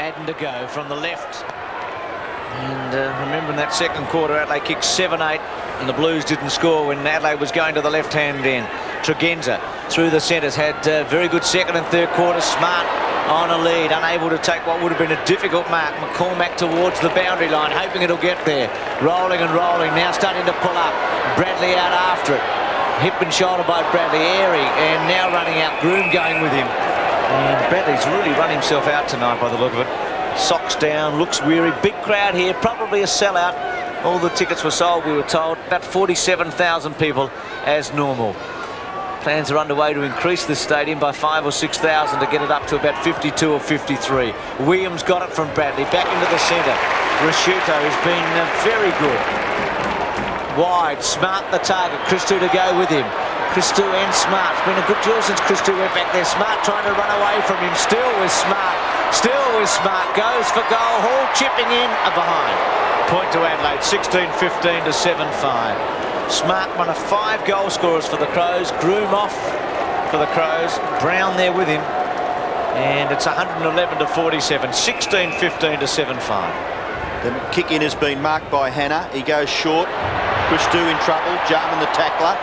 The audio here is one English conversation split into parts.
Madden to go from the left. And remember in that second quarter, Adelaide kicked 7-8 and the Blues didn't score when Adelaide was going to the left-hand end. Tregenza through the centres had very good second and third quarters. Smart on a lead, unable to take what would have been a difficult mark. McCormack towards the boundary line, hoping it'll get there. Rolling and rolling, now starting to pull up. Bradley out after it. Hip and shoulder by Bradley, airy, and now running out. Groom going with him. And Bradley's really run himself out tonight by the look of it. Socks down, looks weary. Big crowd here, probably a sellout. All the tickets were sold, we were told. About 47,000 people as normal. Plans are underway to increase the stadium by 5,000 or 6,000 to get it up to about 52 or 53. Williams got it from Bradley, back into the centre. Rashuto has been very good. Wide, Smart the target, Christou to go with him. Christou and Smart. It's been a good duel since Christou went back there. Smart trying to run away from him. Still with Smart. Still with Smart. Goes for goal. Hall chipping in behind. Point to Adelaide. 16-15 to 7-5. Smart, one of 5 goal scorers for the Crows. Groom off for the Crows. Brown there with him. And it's 111 to 47. 16-15 to 7-5. The kick in has been marked by Hannah. He goes short. Christou in trouble. Jarman the tackler.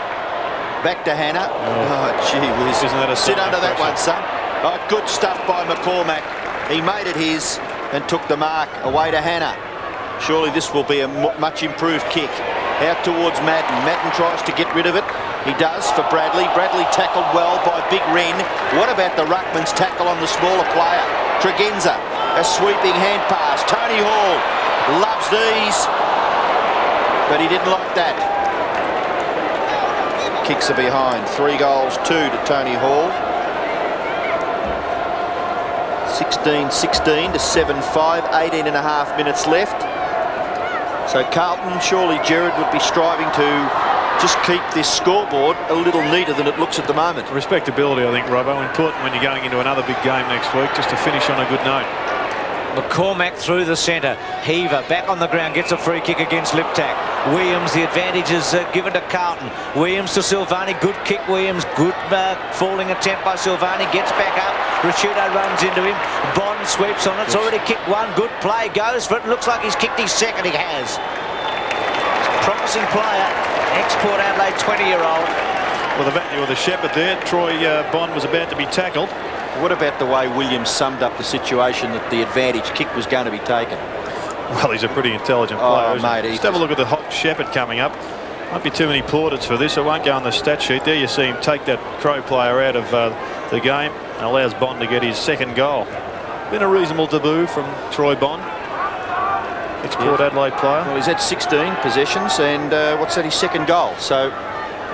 Back to Hannah. Oh, gee whiz. Isn't that a sit under that one, son. Oh, good stuff by McCormack. He made it his and took the mark away to Hannah. Surely this will be a much improved kick. Out towards Madden. Madden tries to get rid of it. He does for Bradley. Bradley tackled well by Big Wren. What about the ruckman's tackle on the smaller player? Tregenza, a sweeping hand pass. Tony Hall loves these, but he didn't like that. Kicks are behind. 3 goals, 2 to Tony Hall. 16-16 to 7-5. 18.5 minutes left. So Carlton, surely Gerard would be striving to just keep this scoreboard a little neater than it looks at the moment. Respectability, I think, Robbo, important when you're going into another big game next week, just to finish on a good note. McCormack through the centre. Heaver back on the ground, gets a free kick against Liptak. Williams, the advantage is given to Carlton. Williams to Silvani, good kick Williams, good falling attempt by Silvani, gets back up. Rashuto runs into him. Bond sweeps on it. It's already kicked one. Good play. Goes for it. Looks like he's kicked his second. He has. Promising player. Export Adelaide 20-year-old. Well, the value of the shepherd there. Troy Bond was about to be tackled. What about the way Williams summed up the situation that the advantage kick was going to be taken? Well, he's a pretty intelligent player. Oh, mate, just have a look at the hot shepherd coming up. Won't be too many plaudits for this. It won't go on the stat sheet. There you see him take that Crow player out of the game and allows Bond to get his second goal. Been a reasonable debut from Troy Bond. Export Adelaide player. Well, he's had 16 possessions and what's that, his second goal. So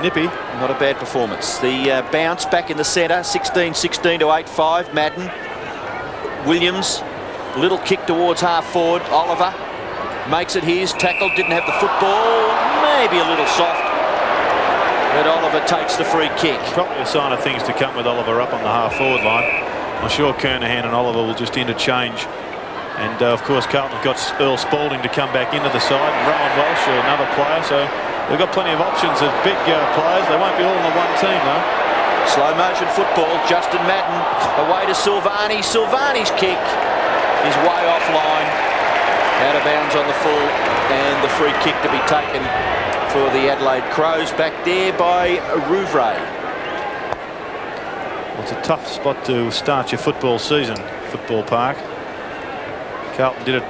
nippy. Not a bad performance. The bounce back in the centre, 16-16 to 8-5. Madden. Williams, little kick towards half forward. Oliver makes it his. Tackled, didn't have the football. Maybe a little soft. But Oliver takes the free kick. Probably a sign of things to come with Oliver up on the half forward line. I'm sure Kernahan and Oliver will just interchange. And of course Carlton got Earl Spalding to come back into the side. And Rowan Walsh, another player. So they've got plenty of options of big players. They won't be all on the one team though. Slow motion football. Justin Madden away to Silvani. Silvani's kick is way offline. Out of bounds on the full. And the free kick to be taken for the Adelaide Crows, back there by Rouvray. Well, it's a tough spot to start your football season, Football Park. Carlton did it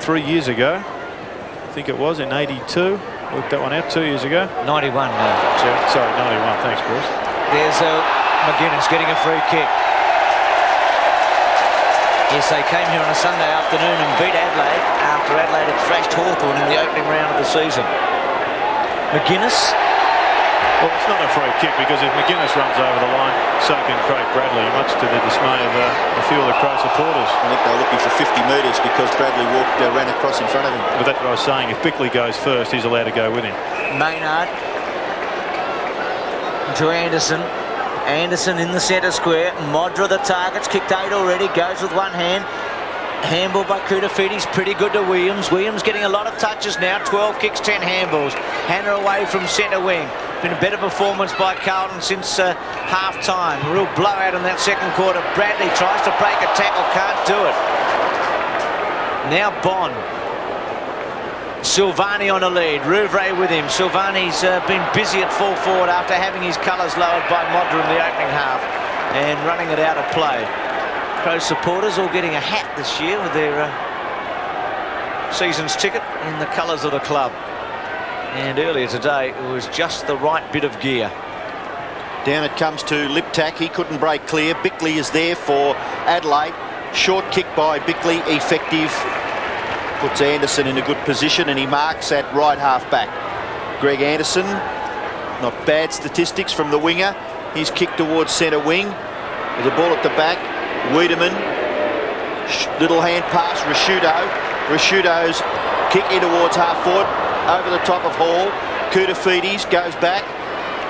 3 years ago. I think it was in 82. Worked that one out 2 years ago. 91 Sorry, 91. Thanks, Bruce. There's McGuinness getting a free kick. Yes, they came here on a Sunday afternoon and beat Adelaide after Adelaide had thrashed Hawthorn in the opening round of the season. McGuinness. Well, it's not a free kick because if McGuinness runs over the line, so can Craig Bradley, much to the dismay of a few of the Crow supporters. I think they're looking for 50 metres because Bradley ran across in front of him. But that's what I was saying. If Bickley goes first, he's allowed to go with him. Maynard to Anderson. Anderson in the centre square. Modra the targets. Kicked 8 already. Goes with one hand. Handball by Kudafiti's pretty good to Williams. Williams getting a lot of touches now. 12 kicks, 10 handballs. Hannah away from centre wing. Been a better performance by Carlton since half-time. Real blowout in that second quarter. Bradley tries to break a tackle. Can't do it. Now Bond. Silvani on a lead. Rouvray with him. Silvani's been busy at full forward after having his colours lowered by Modra in the opening half and running it out of play. Crow supporters all getting a hat this year with their season's ticket in the colours of the club. And earlier today, it was just the right bit of gear. Down it comes to Liptak. He couldn't break clear. Bickley is there for Adelaide. Short kick by Bickley, effective. Puts Anderson in a good position, and he marks at right half back. Greg Anderson, not bad statistics from the winger. His kick towards centre wing. With the ball at the back. Wiedemann, little hand pass, Rashudo's kick in towards half forward, over the top of Hall. Koutafidis goes back.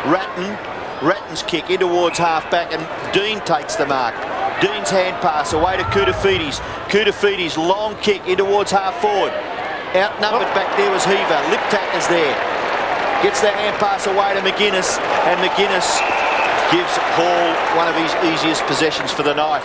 Ratton's kick in towards half back, and Dean takes the mark. Dean's hand pass away to Koutafidis. Koutafidis long kick in towards half forward. Outnumbered back there was Heaver. Liptak is there. Gets the hand pass away to McGuinness, and McGuinness gives Hall one of his easiest possessions for the night.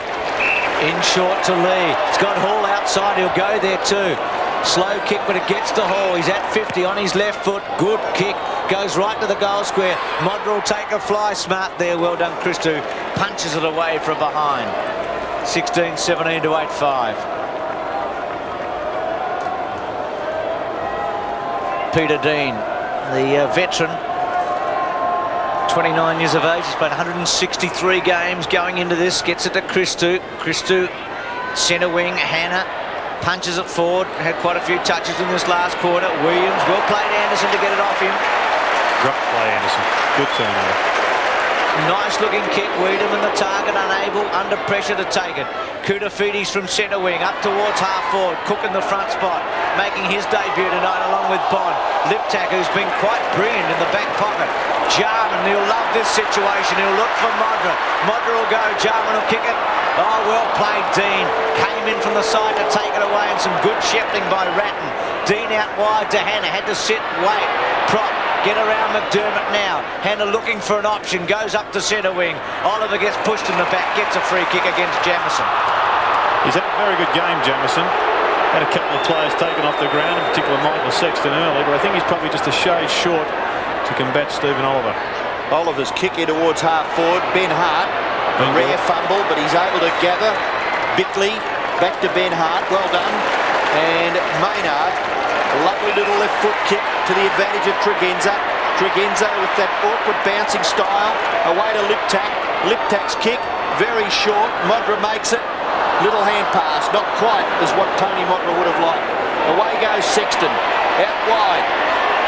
In short to Lee. He's got Hall outside. He'll go there too. Slow kick, but it gets to Hall. He's at 50 on his left foot. Good kick. Goes right to the goal square. Modra will take a fly. Smart there. Well done, Christou. Punches it away from behind. 16-17 to 8-5. Peter Dean, the veteran, 29 years of age. He's played 163 games going into this. Gets it to Christou. Christou, centre wing. Hannah punches it forward. Had quite a few touches in this last quarter. Williams, well played Anderson to get it off him. Great play, Anderson. Good turnover. Nice looking kick. Wiedemann, the target, unable, under pressure to take it. Koutafidis from centre wing up towards half forward. Cook in the front spot, making his debut tonight along with Bond. Liptak, who's been quite brilliant in the back pocket. Jarman, he'll love this situation. He'll look for Modra. Modra will go. Jarman will kick it. Oh, well played, Dean. Came in from the side to take it away, and some good shepherding by Ratton. Dean out wide to Hannah. Had to sit, wait, prop. Get around McDermott now. Hannah looking for an option. Goes up to centre wing. Oliver gets pushed in the back. Gets a free kick against Jamieson. He's had a very good game, Jamieson. Had a couple of players taken off the ground, in particular Michael Sexton early, but I think he's probably just a shade short to combat Stephen Oliver. Oliver's kick in towards half forward. Ben Hart, a rare fumble, but he's able to gather. Bickley, back to Ben Hart. Well done. And Maynard, a lovely little left foot kick to the advantage of Tregenza. Tregenza with that awkward bouncing style. Away to Liptak. Liptak's kick, very short. Modra makes it. Little hand pass, not quite as what Tony Modra would have liked. Away goes Sexton. Out wide.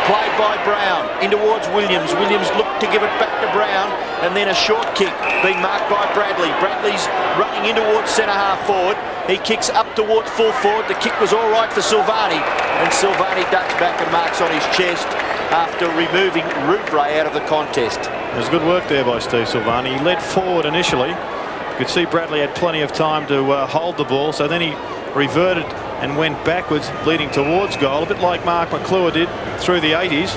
Played by Brown. In towards Williams. Williams looked to give it back to Brown. And then a short kick being marked by Bradley. Bradley's running in towards centre half forward. He kicks up towards full forward. The kick was all right for Silvani. And Silvani ducks back and marks on his chest after removing Rouvray out of the contest. It was good work there by Steve Silvani. He led forward initially. You could see Bradley had plenty of time to hold the ball. So then he reverted and went backwards, leading towards goal. A bit like Mark McClure did through the 80s.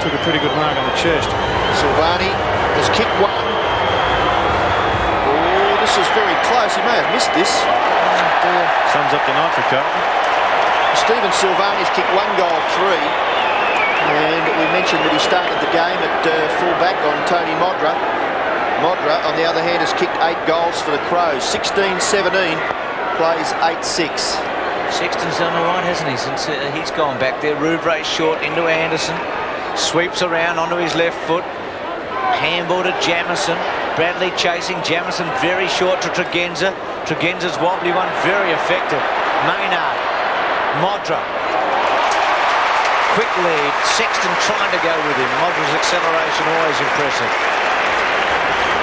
Took a pretty good mark on the chest. Silvani has kicked one. Oh, this is very close. He may have missed this. Sums up the night for Carlton. Stephen Silvani's kicked 1 goal 3. And we mentioned that he started the game at full-back on Tony Modra. Modra, on the other hand, has kicked 8 goals for the Crows. 16-17, plays 8-6. Sexton's done all right, hasn't he, since he's gone back there. Rouvray short into Anderson. Sweeps around onto his left foot. Handball to Jamieson. Bradley chasing. Jamieson very short to Tregenza. Tregenza's wobbly one, very effective. Maynard. Modra. Quick lead. Sexton trying to go with him. Modra's acceleration always impressive.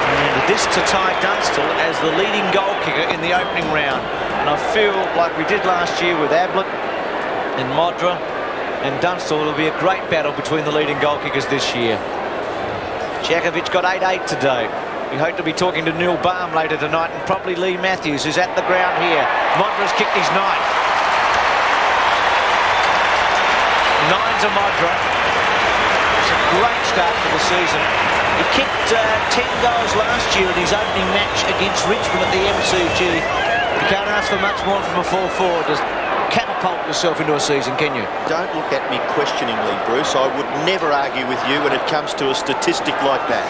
And this to Ty Dunstall as the leading goal kicker in the opening round. And I feel like we did last year with Ablett and Modra and Dunstall. It'll be a great battle between the leading goal kickers this year. Jakovic got 8-8 today. We hope to be talking to Neil Baum later tonight, and probably Lee Matthews, who's at the ground here. Modra's kicked his 9th. 9 to Modra. It's a great start for the season. He kicked 10 goals last year in his opening match against Richmond at the MCG. You can't ask for much more from a full forward to catapult yourself into a season, can you? Don't look at me questioningly, Bruce. I would never argue with you when it comes to a statistic like that.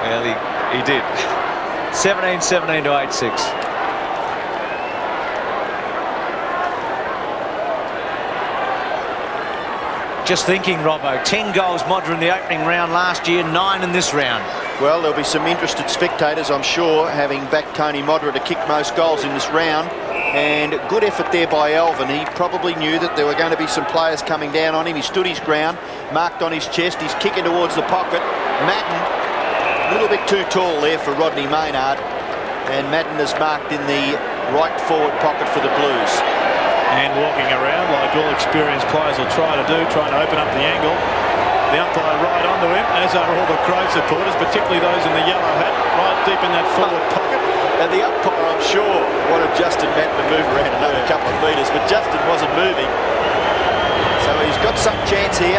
Well, he did. 17-17 to 8-6. Just thinking, Robbo, 10 goals Modra in the opening round last year, 9 in this round. Well, there'll be some interested spectators, I'm sure, having backed Tony Modra to kick most goals in this round. And good effort there by Alvin. He probably knew that there were going to be some players coming down on him. He stood his ground, marked on his chest. He's kicking towards the pocket. Madden, a little bit too tall there for Rodney Maynard. And Madden is marked in the right forward pocket for the Blues. And walking around like all experienced players will try to do, trying to open up the angle. The umpire right onto him, as are all the Crow supporters, particularly those in the yellow hat, right deep in that forward pocket. And the umpire, I'm sure, wanted Justin Madden to move around another couple of metres, but Justin wasn't moving. So he's got some chance here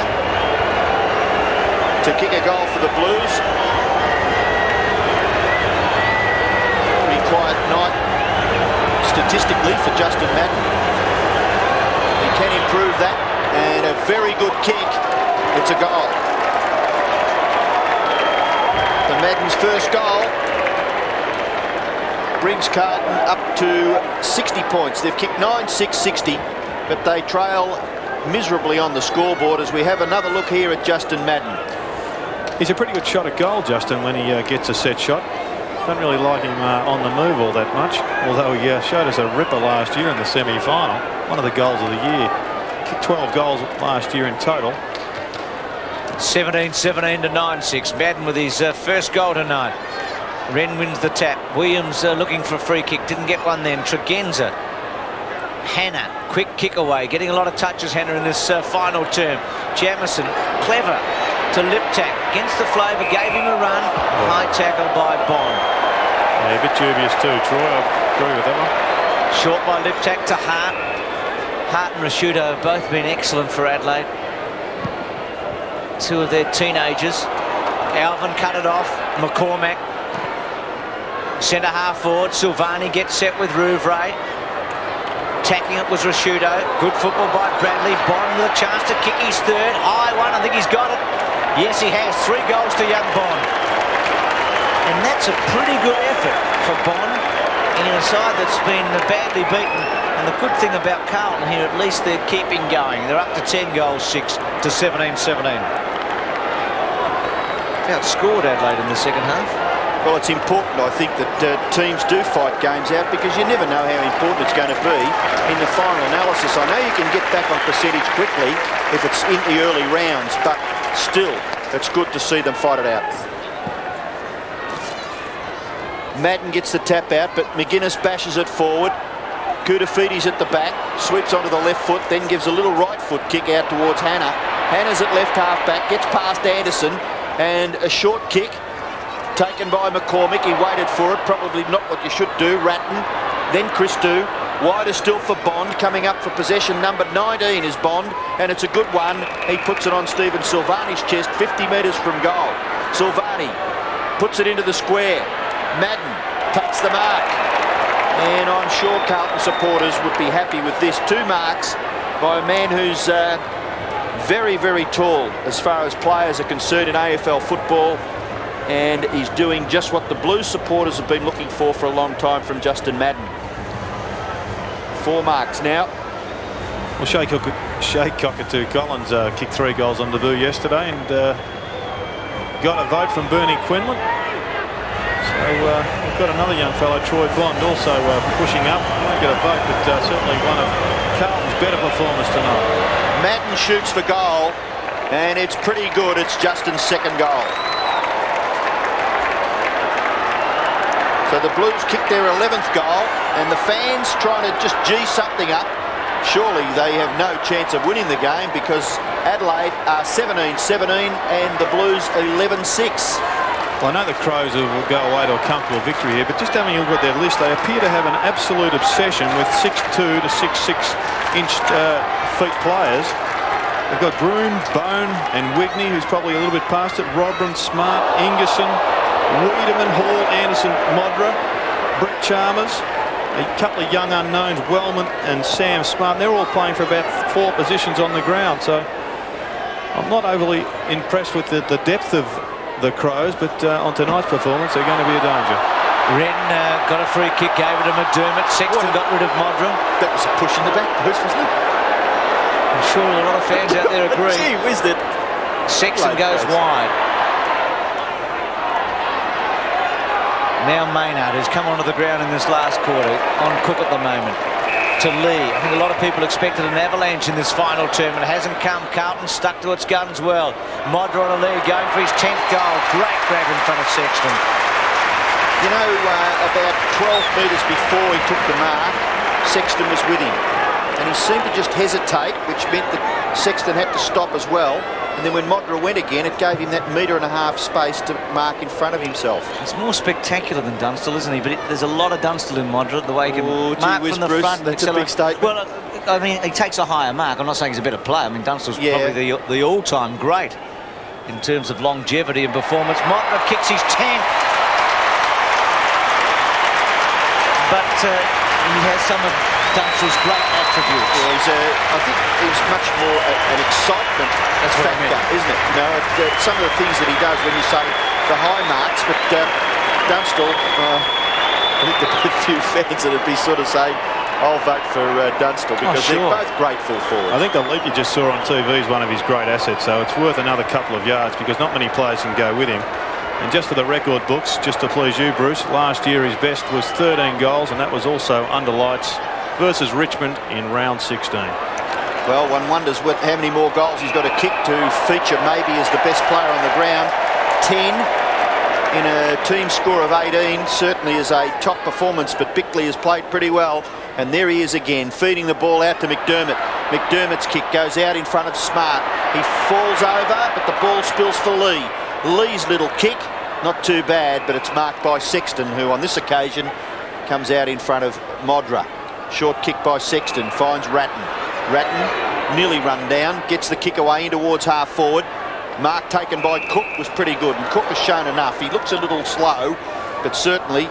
to kick a goal for the Blues. Pretty quiet night statistically for Justin Madden. He can improve that, and a very good kick. It's a goal. The Madden's first goal brings Carlton up to 60 points. They've kicked 9-6-60, but they trail miserably on the scoreboard as we have another look here at Justin Madden. He's a pretty good shot at goal, Justin, when he gets a set shot. Don't really like him on the move all that much, although he showed us a ripper last year in the semi-final. One of the goals of the year. Kicked 12 goals last year in total. 17-17 to 9-6. Madden with his first goal tonight. Wren wins the tap. Williams looking for a free kick. Didn't get one then. Tregenza. Hannah. Quick kick away. Getting a lot of touches, Hannah, in this final term. Jamison. Clever to lip tack. Against the flavour. Gave him a run. High tackle by Bond. Yeah, a bit dubious too, Troy. I agree with that one. Short by lip tack to Hart. Hart and Rashudo have both been excellent for Adelaide. Two of their teenagers. Alvin cut it off. McCormack. Centre half forward. Silvani gets set with Rouvray. Tacking it was Rashudo. Good football by Bradley. Bond with a chance to kick his third. High one. I think he's got it. Yes, he has. 3 goals to young Bond. And that's a pretty good effort for Bond in a side that's been badly beaten. And the good thing about Carlton here, at least they're keeping going. They're up to 10 goals, 6 to 17-17. Outscored Adelaide in the second half. Well, it's important, I think, that teams do fight games out because you never know how important it's going to be in the final analysis. I know you can get back on percentage quickly if it's in the early rounds, but still, it's good to see them fight it out. Madden gets the tap out, but McGuinness bashes it forward. Kutafides at the back, sweeps onto the left foot, then gives a little right foot kick out towards Hannah. Hannah's at left half back, gets past Anderson, and a short kick taken by McCormick. He waited for it, probably not what you should do. Ratton, then Christou. Wider still for Bond, coming up for possession. Number 19 is Bond, and it's a good one. He puts it on Stephen Silvani's chest, 50 metres from goal. Silvani puts it into the square. Madden takes the mark. And I'm sure Carlton supporters would be happy with this. 2 marks by a man who's very, very tall as far as players are concerned in AFL football. And he's doing just what the Blues supporters have been looking for a long time from Justin Madden. 4 marks now. Well, Shea Cockatoo Collins kicked 3 goals on debut yesterday and got a vote from Bernie Quinlan. So we've got another young fellow, Troy Bond, also pushing up. He won't get a vote, but certainly one of Carlton's better performers tonight. Madden shoots for goal, and it's pretty good. It's Justin's second goal. So the Blues kick their 11th goal, and the fans trying to just G something up. Surely they have no chance of winning the game because Adelaide are 17-17 and the Blues 11-6. Well, I know the Crows will go away to a comfortable victory here, but just having a look at their list, they appear to have an absolute obsession with 6'2" to 6'6" feet players. They've got Broom, Bone and Wigney, who's probably a little bit past it, Rodman, Smart, Ingerson, Wiedemann, Hall, Anderson, Modra, Brett Chalmers, a couple of young unknowns, Wellman and Sam Smart. They're all playing for about 4 positions on the ground. So I'm not overly impressed with the depth of the Crows, but on tonight's performance, they're going to be a danger. Wren got a free kick, gave it to McDermott. Sexton got rid of Modra. That was a push in the back post, wasn't it? I'm sure a lot of fans out there agree. Gee whiz, that Sexton goes wide. Now Maynard has come onto the ground in this last quarter, on Cook at the moment. To Lee. I think a lot of people expected an avalanche in this final term, and it hasn't come. Carlton stuck to its guns well. Modra on a lead, going for his 10th goal. Great grab in front of Sexton. You know, about 12 metres before he took the mark, Sexton was with him. And he seemed to just hesitate, which meant that Sexton had to stop as well. And then when Modra went again, it gave him that 1.5 metre space to mark in front of himself. It's more spectacular than Dunstall, isn't he? But there's a lot of Dunstall in Modra, the way he can mark from the Bruce, front. that's a big statement. Well, I mean, he takes a higher mark. I'm not saying he's a better player. I mean, Dunstall's probably the all-time great in terms of longevity and performance. Modra kicks his 10th. But he has some of Dunstall's great attributes. Yeah, I think he's much more an excitement factor, isn't it? You know, some of the things that he does when you say the high marks, but Dunstall, I think there'd be a few fans that would be sort of saying, I'll vote for Dunstall, because they're both great full forwards. I think the leap you just saw on TV is one of his great assets, so it's worth another couple of yards because not many players can go with him. And just for the record books, just to please you, Bruce, last year his best was 13 goals, and that was also under lights versus Richmond in round 16. Well, one wonders how many more goals he's got to kick to feature maybe as the best player on the ground. 10 in a team score of 18 certainly is a top performance, but Bickley has played pretty well. And there he is again, feeding the ball out to McDermott. McDermott's kick goes out in front of Smart. He falls over, but the ball spills for Lee. Lee's little kick, not too bad, but it's marked by Sexton, who on this occasion comes out in front of Modra. Short kick by Sexton, finds Ratton. Ratton nearly run down, gets the kick away in towards half forward. Mark taken by Cook was pretty good, and Cook has shown enough. He looks a little slow, but certainly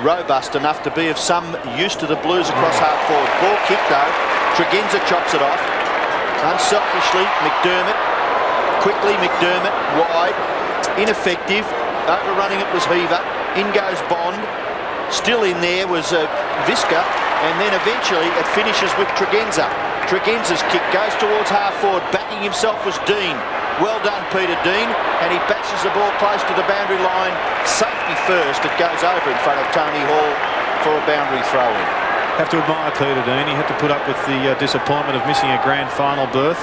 robust enough to be of some use to the Blues across half forward. Ball kick though, Tregenza chops it off. Unselfishly, McDermott. Quickly, McDermott, wide. Ineffective. Overrunning it was Heaver. In goes Bond. Still in there was Visca. And then eventually it finishes with Tregenza. Tregenza's kick goes towards half forward. Backing himself was Dean. Well done, Peter Dean. And he bashes the ball close to the boundary line. Safety first. It goes over in front of Tony Hall for a boundary throw-in. Have to admire Peter Dean. He had to put up with the disappointment of missing a grand final berth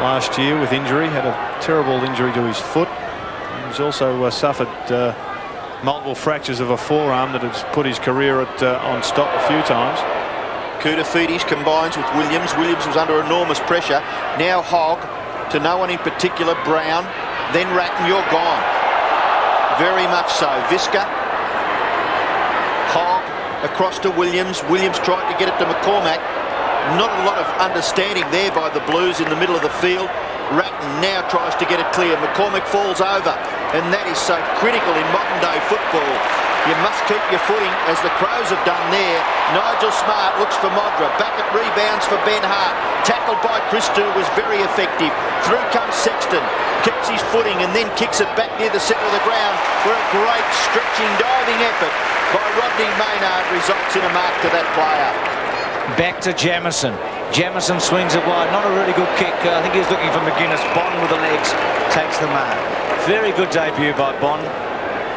last year with injury. Had a terrible injury to his foot. He's also suffered multiple fractures of a forearm that has put his career on stop a few times. Koutafidis combines with Williams. Williams was under enormous pressure. Now Hogg to no one in particular. Brown, then Ratton. You're gone. Very much so. Visca. Hogg across to Williams. Williams tried to get it to McCormack. Not a lot of understanding there by the Blues in the middle of the field. Ratton now tries to get it clear. McCormack falls over, and that is so critical in modern day football. You must keep your footing, as the Crows have done there. Nigel Smart looks for Modra. Back at rebounds for Ben Hart. Tackled by Christou was very effective. Through comes Sexton. Keeps his footing and then kicks it back near the centre of the ground, where a great stretching diving effort by Rodney Maynard results in a mark to that player. Back to Jamison. Jamison swings it wide. Not a really good kick. I think he's looking for McGuinness. Bond with the legs takes the mark. Very good debut by Bond.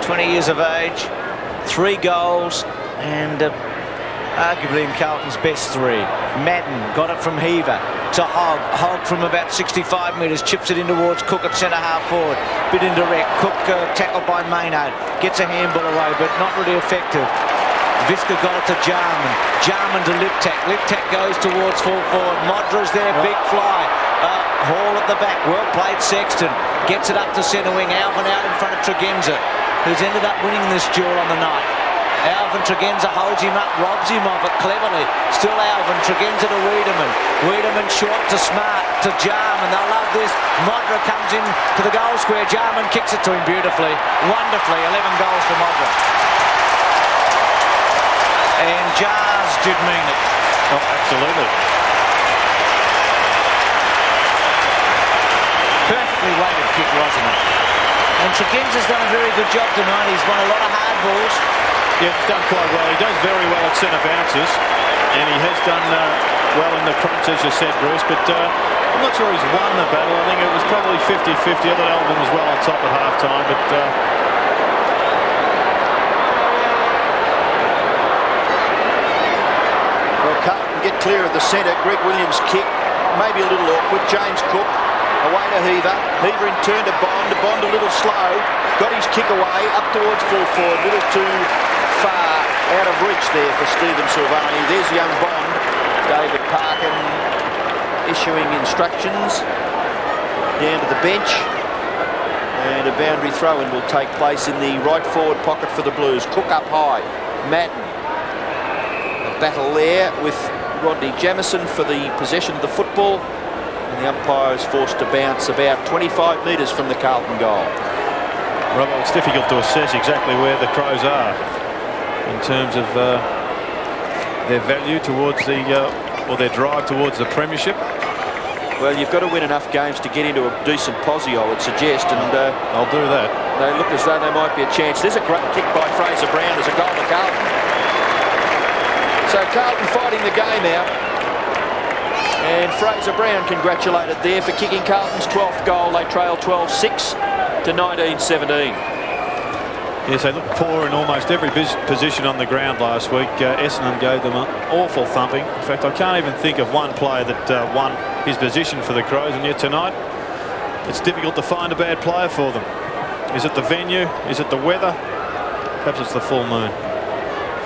20 years of age, 3 goals, and arguably in Carlton's best 3. Madden got it from Heaver to Hogg. Hogg from about 65 metres chips it in towards Cook at centre half forward. Bit indirect. Cook tackled by Maynard. Gets a handball away, but not really effective. Visca got it to Jarman. Jarman to Liptak. Liptak goes towards full forward. Modra's there, big fly. Hall at the back. Well played, Sexton. Gets it up to centre wing. Alvin out in front of Tregenza, who's ended up winning this duel on the night. Alvin Tregenza holds him up, robs him of it cleverly. Still Alvin. Tregenza to Wiedemann. Wiedemann short to Smart, to Jarman. They'll love this. Modra comes in to the goal square. Jarman kicks it to him beautifully. Wonderfully. 11 goals for Modra. And did mean it. Oh, absolutely. Perfectly weighted kick, wasn't it? And Tregenza's done a very good job tonight. He's won a lot of hard balls. Yeah, he's done quite well. He does very well at centre bounces, and he has done well in the crunch, as you said, Bruce, but I'm not sure he's won the battle. I think it was probably 50-50. I thought Alvin was well on top at half-time, but well, Carlton get clear of the centre. Greg Williams' kick, maybe a little awkward. James Cook away to Heaver. Heaver in turn to Bond. Bond a little slow. Got his kick away up towards full forward. A little too far out of reach there for Stephen Silvani. There's young Bond. David Parkin issuing instructions down to the bench. And a boundary throw-in will take place in the right forward pocket for the Blues. Cook up high. Madden. A battle there with Rodney Jamieson for the possession of the football. And the umpire is forced to bounce about 25 metres from the Carlton goal. Robert, it's difficult to assess exactly where the Crows are in terms of their value towards the, or their drive towards the premiership. Well, you've got to win enough games to get into a decent posse, I would suggest, and I'll do that. They look as though they might be a chance. There's a great kick by Fraser Brown. There's a goal to Carlton. So Carlton fighting the game out. And Fraser Brown congratulated there for kicking Carlton's 12th goal. They trail 12-6 to 19-17. Yes, they looked poor in almost every position on the ground last week. Essendon gave them an awful thumping. In fact, I can't even think of one player that won his position for the Crows, and yet tonight it's difficult to find a bad player for them. Is it the venue? Is it the weather? Perhaps it's the full moon.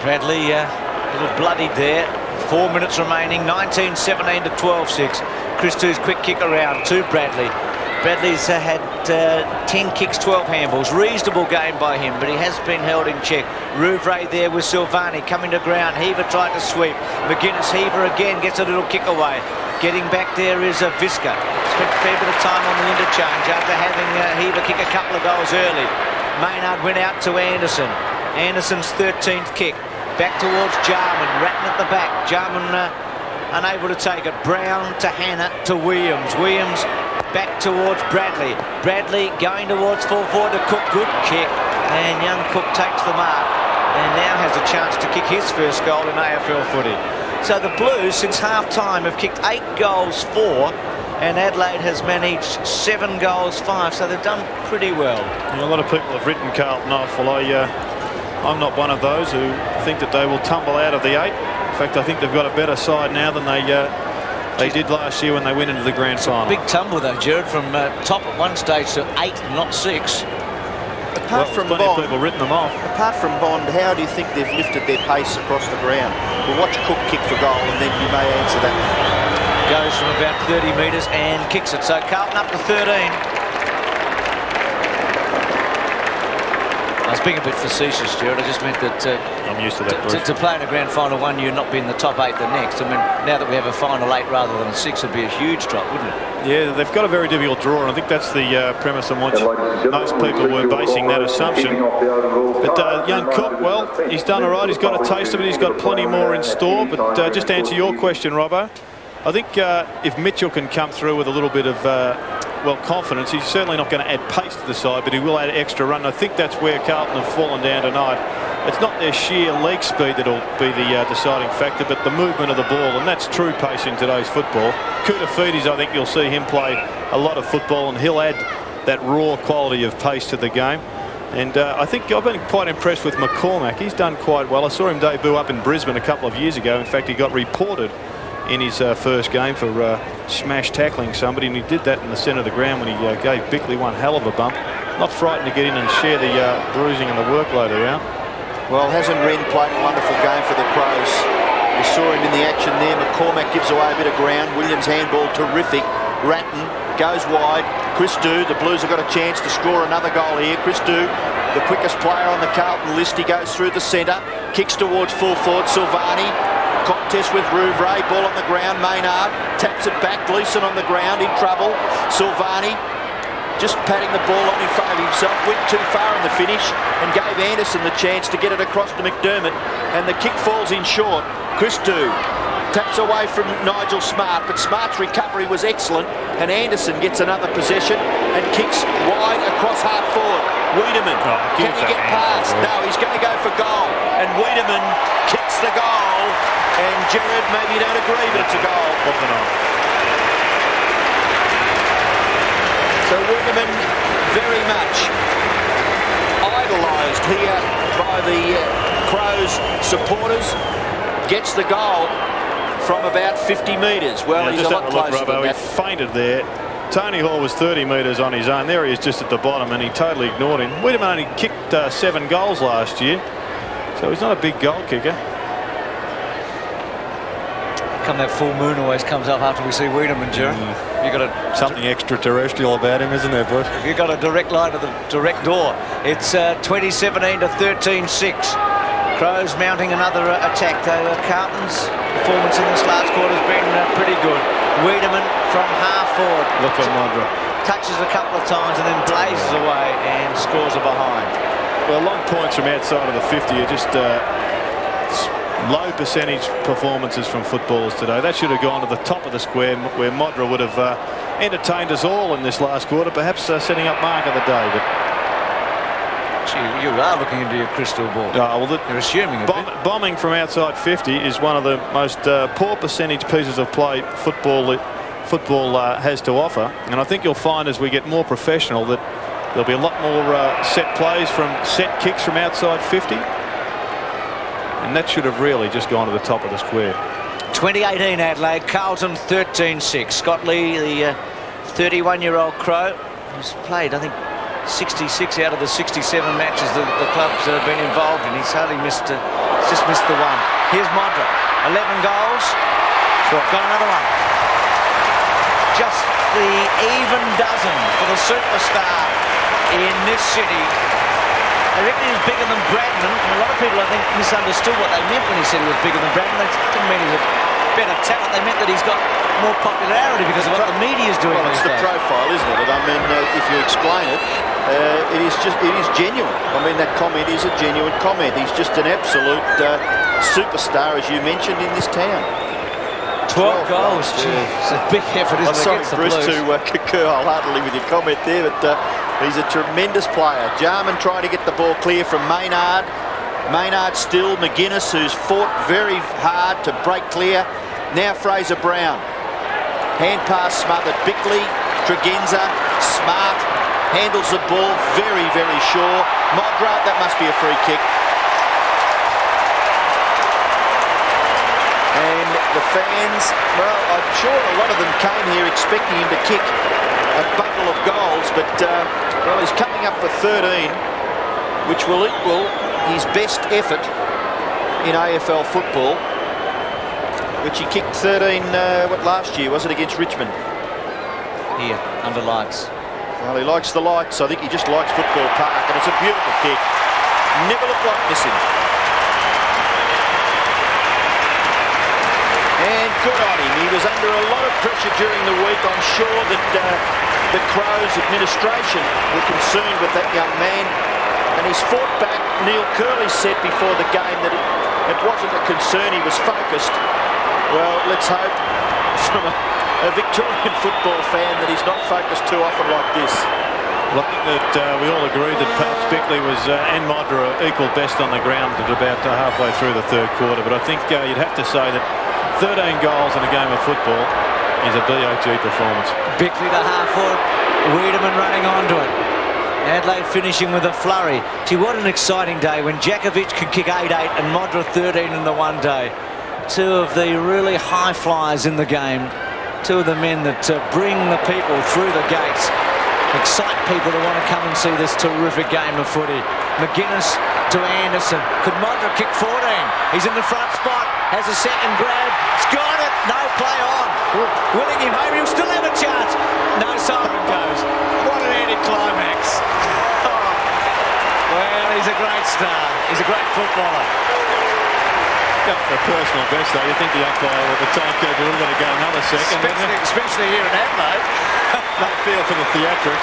Bradley a little bloodied there. 4 minutes remaining, 19-17 to 12-6. Christou's quick kick around to Bradley. Bradley's had 10 kicks, 12 handballs. Reasonable game by him, but he has been held in check. Rouvray there with Silvani coming to ground. Heaver tried to sweep. McGuinness, Heaver again gets a little kick away. Getting back there is Visca. Spent a fair bit of time on the interchange after having Heaver kick a couple of goals early. Maynard went out to Anderson. Anderson's 13th kick. Back towards Jarman. Ratton at the back. Jarman unable to take it. Brown to Hannah to Williams. Williams back towards Bradley. Bradley going towards full forward to Cook. Good kick. And young Cook takes the mark and now has a chance to kick his first goal in AFL footy. So the Blues, since half-time, have kicked 8 goals, 4, and Adelaide has managed 7 goals, 5. So they've done pretty well. Yeah, a lot of people have written Carlton off. Well, I'm not one of those who think that they will tumble out of the 8. In fact, I think they've got a better side now than they did last year when they went into the grand final. Big tumble though, Jared, from top at one stage to 8, not 6. Apart from plenty Bond, of people written them off. Apart from Bond, how do you think they've lifted their pace across the ground? We'll watch Cook kick for goal and then you may answer that. Goes from about 30 metres and kicks it. So Carlton up to 13. I was being a bit facetious, Jared. I just meant that I'm used to that. to play in a grand final one year and not be in the top 8 the next. I mean, now that we have a final 8 rather than a 6, would be a huge drop, wouldn't it? Yeah, they've got a very difficult draw, and I think that's the premise on which most people were basing that assumption. But young Cook, well, he's done all right. He's got a taste of it. He's got plenty more in store. But just to answer your question, Robbo, I think if Mitchell can come through with a little bit of confidence, he's certainly not going to add pace to the side, but he will add extra run. I think that's where Carlton have fallen down tonight. It's not their sheer leg speed that'll be the deciding factor, but the movement of the ball, and that's true pace in today's football. Koutafidis, I think you'll see him play a lot of football, and he'll add that raw quality of pace to the game. And I think I've been quite impressed with McCormack. He's done quite well. I saw him debut up in Brisbane a couple of years ago. In fact, he got reported in his first game for smash tackling somebody, and he did that in the centre of the ground when he gave Bickley one hell of a bump. Not frightened to get in and share the bruising and the workload around. Well, hasn't Wren played a wonderful game for the Crows? We saw him in the action there. McCormack gives away a bit of ground. Williams handball terrific. Ratton goes wide. Christou, the Blues have got a chance to score another goal here. Christou, the quickest player on the Carlton list. He goes through the centre, kicks towards full forward. Silvani, contest with Rouvray, ball on the ground. Maynard taps it back. Gleeson on the ground, in trouble. Silvani just patting the ball on in front of himself, went too far in the finish and gave Anderson the chance to get it across to McDermott, and the kick falls in short. Christou taps away from Nigel Smart, but Smart's recovery was excellent, and Anderson gets another possession and kicks wide across half forward. Wiedemann, can he get past? No, he's going to go for goal, and Wiedemann kicks the goal, and Gerard, maybe you don't agree, but it's a goal. So Wiedemann very much idolised here by the Crows supporters, gets the goal from about 50 metres. Well, he's a lot closer than that. He fainted there. Tony Hall was 30 metres on his own. There he is just at the bottom, and he totally ignored him. Wiedemann only kicked 7 goals last year, so he's not a big goal kicker. That full moon always comes up after we see Wiedemann, Gerard. You got something extraterrestrial about him, isn't there, bud? You got a direct line to the direct door. It's 2017 to 13-6. Crows mounting another attack, though. Carlton's performance in this last quarter has been pretty good. Wiedemann from half forward. Look at Modra. Touches a couple of times and then blazes away and scores a behind. Well, long points from outside of the 50 are just low percentage performances from footballers today. That should have gone to the top of the square, where Modra would have entertained us all in this last quarter, perhaps setting up mark of the day. But gee, you are looking into your crystal ball. You're assuming bombing from outside 50 is one of the most poor percentage pieces of play football has to offer, and I think you'll find as we get more professional that there'll be a lot more set plays from set kicks from outside 50. And that should have really just gone to the top of the square. 2018 Adelaide, Carlton 13-6. Scott Lee, the 31-year-old Crow, who's played, I think, 66 out of the 67 matches that the club's been involved in. He's hardly missed, just missed the one. Here's Modra, 11 goals, got another one. Just the even dozen for the superstar in this city. I reckon he was bigger than Bradman, and a lot of people, I think, misunderstood what they meant when he said he was bigger than Bradman. They didn't mean he's a better talent. They meant that he's got more popularity because of what the media's doing. Well, it's the profile, isn't it? I mean, if you explain it, it is genuine. I mean, that comment is a genuine comment. He's just an absolute superstar, as you mentioned, in this town. 12 goals. It's a big effort, isn't it? Sorry, Bruce, to concur wholeheartedly with your comment there, but he's a tremendous player. Jarman trying to get the ball clear from Maynard. Maynard still. McGuinness, who's fought very hard to break clear. Now Fraser Brown. Hand pass smothered. Bickley, Tregenza, Smart handles the ball very, very sure. Modra, that must be a free kick. And the fans, well, I'm sure a lot of them came here expecting him to kick a bundle of goals, but well, he's coming up for 13, which will equal his best effort in AFL football, which he kicked 13 last year, was it, against Richmond? Here, under lights. Well, he likes the lights. I think he just likes Football Park, and it's a beautiful kick. Never looked like missing. And good on him. He was under a lot of pressure during the week. I'm sure that the Crows administration were concerned with that young man, and he's fought back. Neil Curley said before the game that it wasn't a concern, he was focused. Well, let's hope from a Victorian football fan that he's not focused too often like this. Well, I think that we all agreed that perhaps Bickley was and Modra equal best on the ground at about halfway through the third quarter, but I think you'd have to say that 13 goals in a game of football is a BOG performance. Bickley to half forward, Wiedemann running onto it. Adelaide finishing with a flurry. Gee, what an exciting day when Jakovic could kick 8-8 and Modra 13 in the one day. Two of the really high flyers in the game. Two of the men that bring the people through the gates, excite people to want to come and see this terrific game of footy. McGuinness to Anderson. Could Modra kick 14? He's in the front spot, has a second grab. He's got it. No play on. Winning him home. He'll still have a chance. No siren goes. What an anticlimax. Oh. Well, he's a great star. He's a great footballer. For a personal best, though, you think the umpire or the timekeeper would have got to go another second. Especially here in Adelaide. No feel for the theatrics.